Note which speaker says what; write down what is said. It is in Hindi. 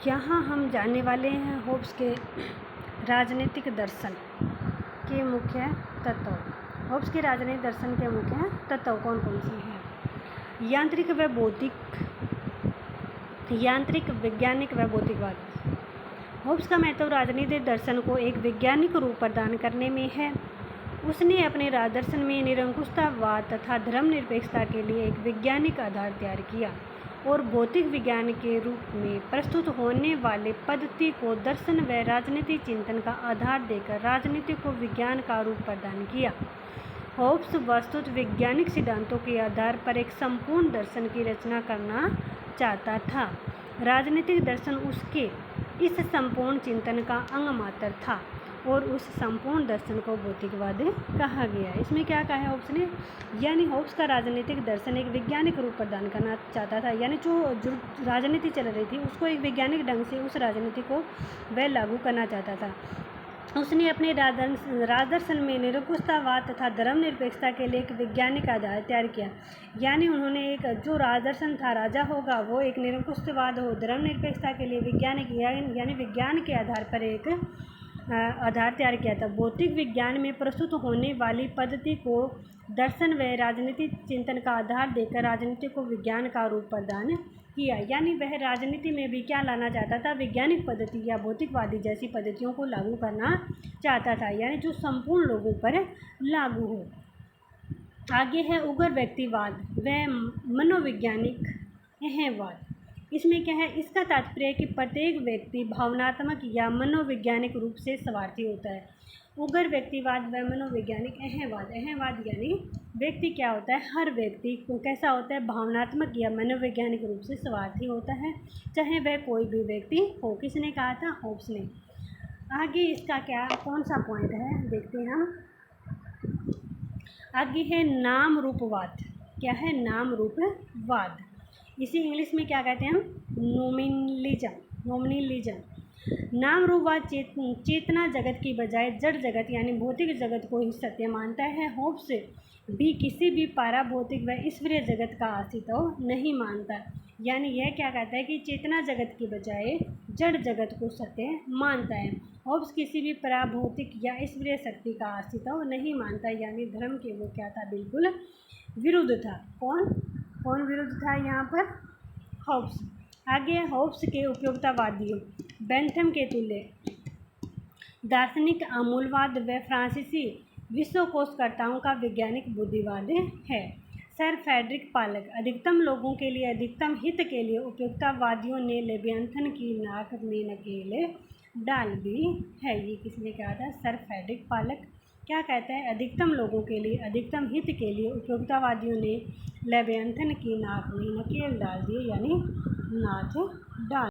Speaker 1: यहाँ हम जानने वाले हैं होब्स के राजनीतिक दर्शन के मुख्य तत्व। होब्स के राजनीतिक दर्शन के मुख्य तत्व कौन कौन से हैं? यांत्रिक, वैज्ञानिक व भौतिकवाद। होब्स का महत्व राजनीतिक दर्शन को एक वैज्ञानिक रूप प्रदान करने में है। उसने अपने दर्शन में निरंकुशतावाद तथा धर्मनिरपेक्षता के लिए एक वैज्ञानिक आधार तैयार किया और भौतिक विज्ञान के रूप में प्रस्तुत होने वाले पद्धति को दर्शन व राजनीतिक चिंतन का आधार देकर राजनीति को विज्ञान का रूप प्रदान किया। होब्स वस्तुतः वैज्ञानिक सिद्धांतों के आधार पर एक संपूर्ण दर्शन की रचना करना चाहता था। राजनीतिक दर्शन उसके इस संपूर्ण चिंतन का अंग मात्र था और उस संपूर्ण दर्शन को भौतिकवाद कहा गया। इसमें क्या कहा है होब्स ने? यानी होब्स का राजनीतिक दर्शन एक वैज्ञानिक रूप प्रदान करना चाहता था, यानी जो राजनीति चल रही थी उसको एक वैज्ञानिक ढंग से उस राजनीति को वह लागू करना चाहता था। उसने अपने राजदर्शन में निरंकुशतावाद तथा धर्मनिरपेक्षता के लिए एक वैज्ञानिक आधार तैयार किया। यानी उन्होंने एक जो राजदर्शन था, राजा होगा वो एक निरंकुशतावाद हो, धर्मनिरपेक्षता के लिए वैज्ञानिक यानी विज्ञान के आधार पर एक आधार तैयार किया था। भौतिक विज्ञान में प्रस्तुत होने वाली पद्धति को दर्शन व राजनीतिक चिंतन का आधार देकर राजनीति को विज्ञान का रूप प्रदान किया। यानी वह राजनीति में भी क्या लाना चाहता था? वैज्ञानिक पद्धति या भौतिकवादी जैसी पद्धतियों को लागू करना चाहता था, यानी जो संपूर्ण लोगों पर लागू हो। आगे है उग्र व्यक्तिवाद व मनोवैज्ञानिक अहंवाद। इसमें क्या है? इसका तात्पर्य है कि प्रत्येक व्यक्ति भावनात्मक या मनोवैज्ञानिक रूप से स्वार्थी होता है। उग्र व्यक्तिवाद व मनोवैज्ञानिक अहंवाद यानी व्यक्ति क्या होता है? हर व्यक्ति को कैसा होता है? भावनात्मक या मनोवैज्ञानिक रूप से स्वार्थी होता है, चाहे वह कोई भी व्यक्ति हो। किसने कहा था? होब्स ने। आगे इसका क्या कौन सा पॉइंट है देखते हैं हम। आगे है नाम रूपवाद। क्या है? नाम रूपवाद। इसे इंग्लिश में क्या कहते हैं हम? नोमिनलिज्म। नाम रूपवाद चेतना जगत की बजाय जड़ जगत यानी भौतिक जगत को ही सत्य मानता है। होब्स भी किसी भी पाराभौतिक व ईश्वरीय जगत का अस्तित्व नहीं मानता। यानी यह क्या कहता है कि चेतना जगत की बजाय जड़ जगत को सत्य मानता है। होब्स किसी भी पराभौतिक या ईश्वरीय शक्ति का अस्तित्व नहीं मानता, यानी धर्म के वो क्या था? बिल्कुल विरुद्ध था। कौन विरुद्ध था यहाँ पर? होब्स। आगे होब्स के उपयोगितावादियों बेंथम के तुल्य दार्शनिक अमूलवाद व फ्रांसीसी विश्वकोशकर्ताओं का वैज्ञानिक बुद्धिवाद है। सर फ्रेडरिक पालक अधिकतम लोगों के लिए अधिकतम हित के लिए उपयोगितावादियों ने लेवियथन की नाक में नकेल डाल दी है। ये किसने कहा था? सर फ्रेडरिक पालक। क्या कहता है? अधिकतम लोगों के लिए अधिकतम हित के लिए उपयोगितावादियों ने लेवियथन की नाक में नकेल डाल दी, यानी नाक डाल